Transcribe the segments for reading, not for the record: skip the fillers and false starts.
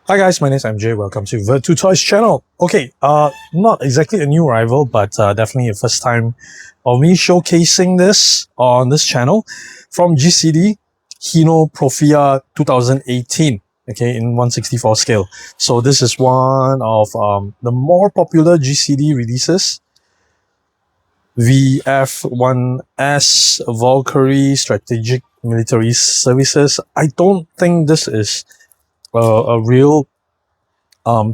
Hi guys, my name is MJ. Welcome to Ver2 Toys channel. Okay, not exactly a new arrival, but definitely a first time of me showcasing this on this channel from GCD Hino Profia 2018. Okay, in 1/64 scale. So this is one of the more popular GCD releases. VF1S Valkyrie Strategic Military Services. I don't think this is a real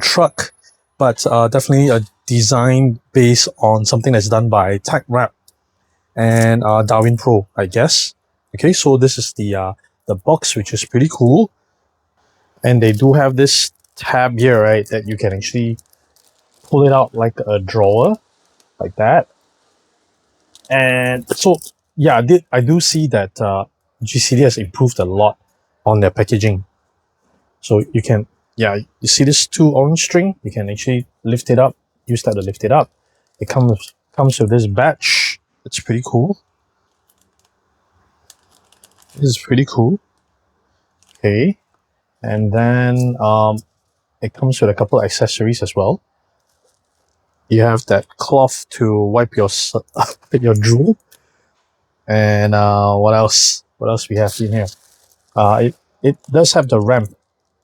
truck, but definitely a design based on something that's done by TeckWrap and DarwinPRO, I guess. Okay, so this is the box, which is pretty cool, and they do have this tab here, right, that you can actually pull it out like a drawer, like that. And so yeah, I do see that GCD has improved a lot on their packaging. So you can, yeah, you see this two orange string, you can actually lift it up, use that to lift it up. It comes with this badge. It's pretty cool. This is pretty cool. Okay, and then it comes with a couple of accessories as well. You have that cloth to wipe your your drool, and what else? What else we have in here? It does have the ramp.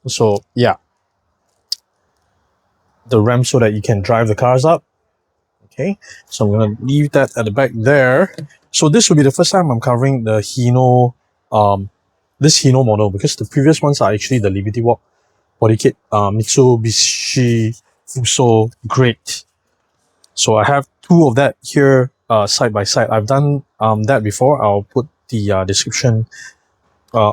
So yeah, the ramp so that you can drive the cars up. Okay, so I'm gonna leave that at the back there. So this will be the first time I'm covering the Hino, this Hino model, because the previous ones are actually the Liberty Walk body kit, Mitsubishi Fuso Great. So I have two of that here side by side. I've done that before. I'll put the description.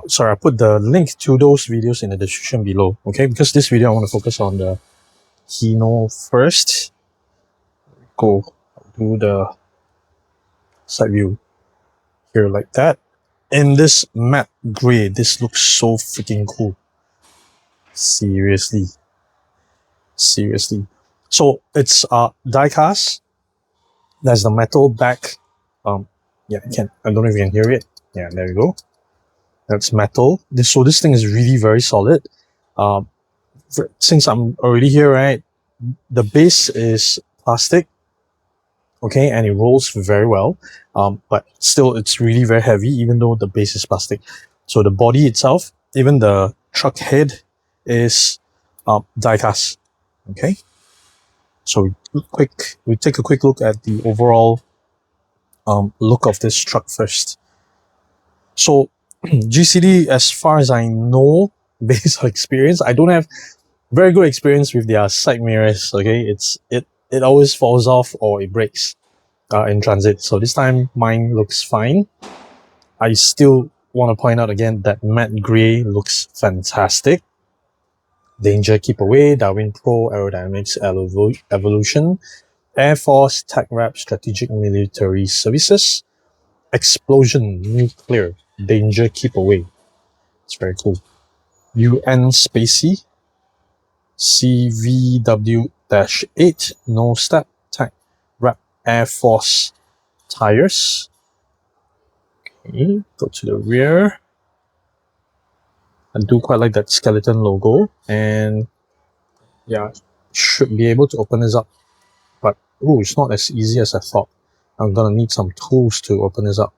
Sorry, I'll put the link to those videos in the description below. Okay, because this video I want to focus on the Hino first. Go do the side view here like that. In this matte gray, this looks so freaking cool. Seriously. So it's die cast. There's the metal back. Yeah, I don't know if you can hear it. Yeah, there you go. That's metal. So this thing is really very solid. Since I'm already here, right, the base is plastic. Okay, and it rolls very well, but still it's really very heavy, even though the base is plastic. So the body itself, even the truck head, is die cast. Okay, so we take a quick look at the overall look of this truck first. So GCD, as far as I know, based on experience, I don't have very good experience with their side mirrors. Okay, it always falls off or it breaks in transit. So this time mine looks fine. I still want to point out again that matte gray looks fantastic. Danger, keep away. DarwinPRO Aerodynamics Evolution. Air Force TeckWrap Strategic Military Services. Explosion, nuclear. Danger, keep away. It's very cool. UN Spacey. CVW-8. No step. TeckWrap Air Force tires. Okay, go to the rear. I do quite like that skeleton logo, and yeah, should be able to open this up, but oh, it's not as easy as I thought. I'm gonna need some tools to open this up,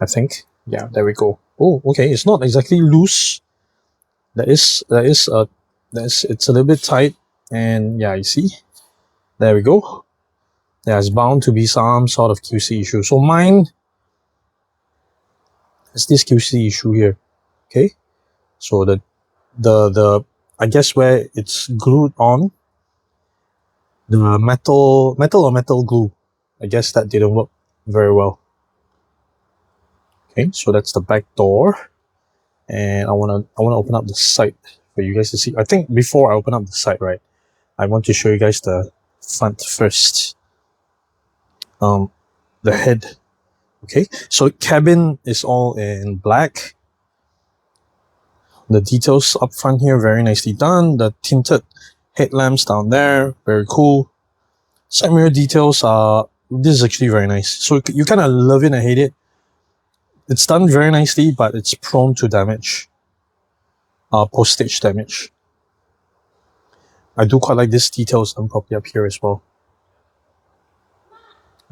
I think. Yeah, there we go. Oh, okay, it's not exactly loose. It's a little bit tight, and yeah, you see, there we go. There's bound to be some sort of QC issue. So mine is this QC issue here. Okay, so the I guess where it's glued on, the metal glue, I guess that didn't work very well. Okay, so that's the back door, and I wanna open up the side for you guys to see. I think before I open up the side, right, I want to show you guys the front first. The head. Okay, so cabin is all in black. The details up front here, very nicely done. The tinted headlamps down there, very cool. Side mirror details are, this is actually very nice. So you kind of love it and hate it. It's done very nicely, but it's prone to damage, postage damage. I do quite like this details done properly up here as well.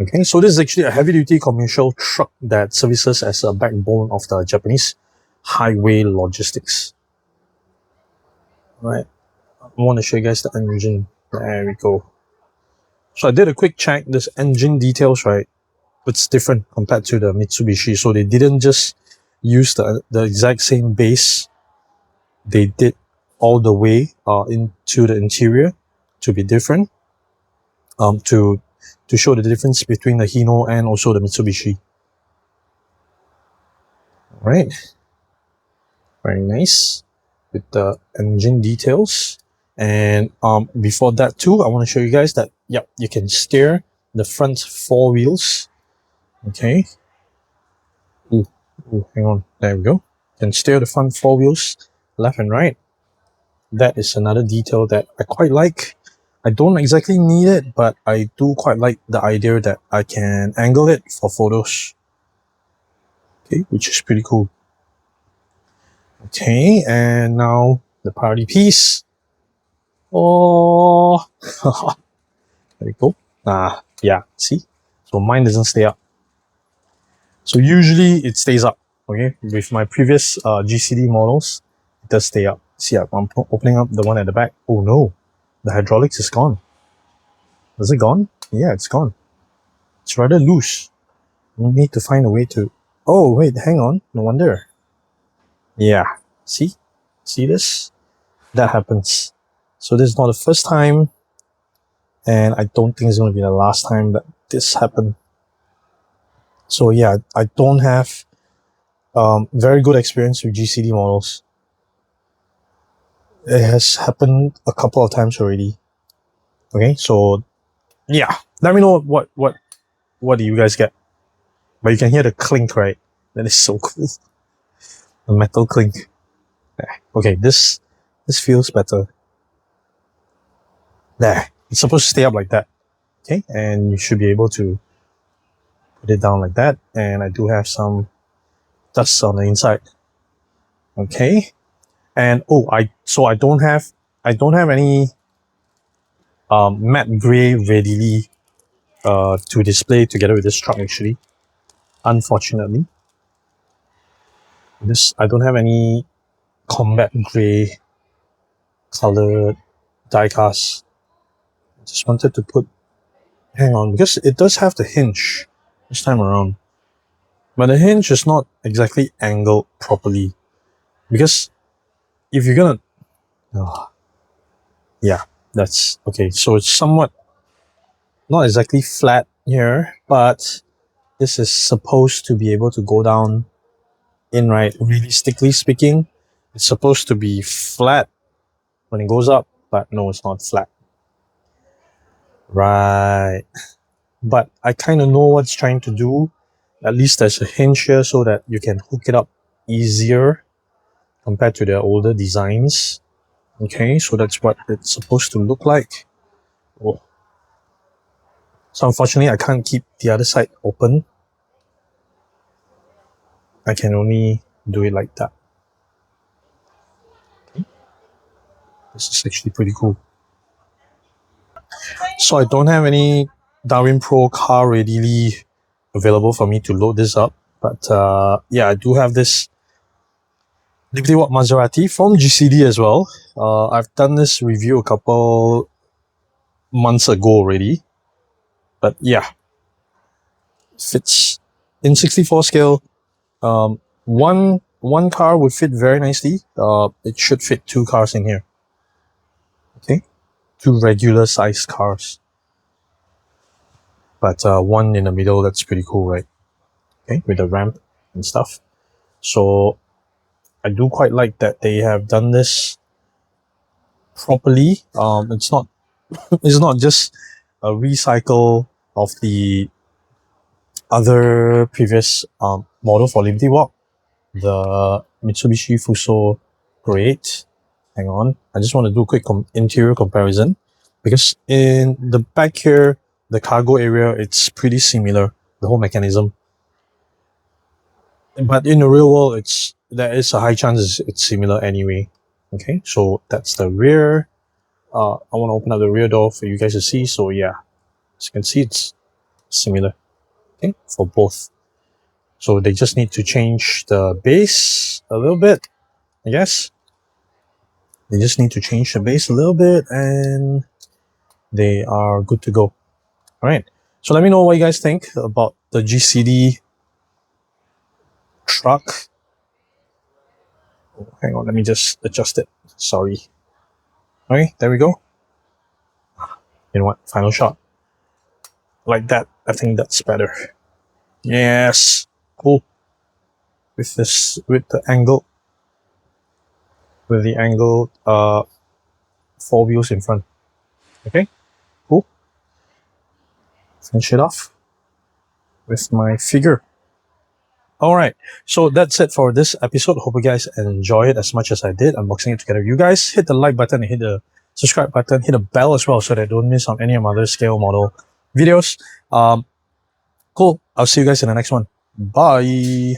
Okay, so this is actually a heavy-duty commercial truck that services as a backbone of the Japanese highway logistics. All right, I want to show you guys the engine. There we go. So I did a quick check. This engine details, right? It's different compared to the Mitsubishi. So they didn't just use the exact same base. They did all the way into the interior to be different. To show the difference between the Hino and also the Mitsubishi. All right, very nice with the engine details. And before that too, I want to show you guys that you can steer the front 4 wheels. Okay. Ooh, hang on. There we go. You can steer the front 4 wheels left and right. That is another detail that I quite like. I don't exactly need it, but I do quite like the idea that I can angle it for photos. Okay, which is pretty cool. Okay, and now the party piece. Oh, there we go. Yeah, see? So mine doesn't stay up. So usually it stays up, okay? With my previous GCD models, it does stay up. See, I'm opening up the one at the back. Oh no, the hydraulics is gone. Is it gone? Yeah, it's gone. It's rather loose. We need to find a way to... Oh, wait, hang on. No wonder. Yeah, see? See this? That happens. So this is not the first time, and I don't think it's going to be the last time that this happened. So yeah, I don't have very good experience with GCD models. It has happened a couple of times already. Okay, so yeah, let me know what do you guys get. But you can hear the clink, right? That is so cool. The metal clink. Okay, this feels better. There, it's supposed to stay up like that. Okay, and you should be able to put it down like that. And I do have some dust on the inside. Okay, and I don't have any matte gray readily to display together with this truck actually. Unfortunately, I don't have any combat gray colored diecast. Just wanted to put, hang on, because it does have the hinge this time around, but the hinge is not exactly angled properly, because if you're gonna, yeah, that's okay. So it's somewhat not exactly flat here, but this is supposed to be able to go down in, right? Realistically speaking, it's supposed to be flat when it goes up, but no, it's not flat. Right. But I kind of know what it's trying to do. At least there's a hinge here so that you can hook it up easier compared to the older designs. Okay, so that's what it's supposed to look like. Oh. So unfortunately, I can't keep the other side open. I can only do it like that. Okay. This is actually pretty cool. So I don't have any DarwinPRO car readily available for me to load this up. But yeah, I do have this Liberty Walk Maserati from GCD as well. I've done this review a couple months ago already. But yeah, fits in 64 scale. One car would fit very nicely. It should fit 2 cars in here. Okay, 2 regular sized cars. But one in the middle, that's pretty cool, right? Okay, with the ramp and stuff. So I do quite like that they have done this properly. It's not it's not just a recycle of the other previous model for Liberty Walk, the Mitsubishi Fuso Pro 8. Hang on, I just want to do a quick interior comparison, because in the back here, the cargo area, it's pretty similar, the whole mechanism. But in the real world, there is a high chance it's similar anyway. Okay, so that's the rear. I want to open up the rear door for you guys to see. So yeah, as you can see, it's similar, okay, for both. So they just need to change the base a little bit, I guess. They just need to change the base a little bit and they are good to go. All right. So let me know what you guys think about the GCD truck. Oh, hang on, let me just adjust it. Sorry. Okay, there we go. You know what? Final shot. Like that. I think that's better. Yes. Cool. With this, with the angle, with the angled 4 wheels in front. Okay. Cool. Finish it off with my figure. Alright, so that's it for this episode. Hope you guys enjoy it as much as I did unboxing it together with you guys. Hit the like button and hit the subscribe button. Hit the bell as well so that you don't miss on any of my other scale model videos. Cool. I'll see you guys in the next one. Bye.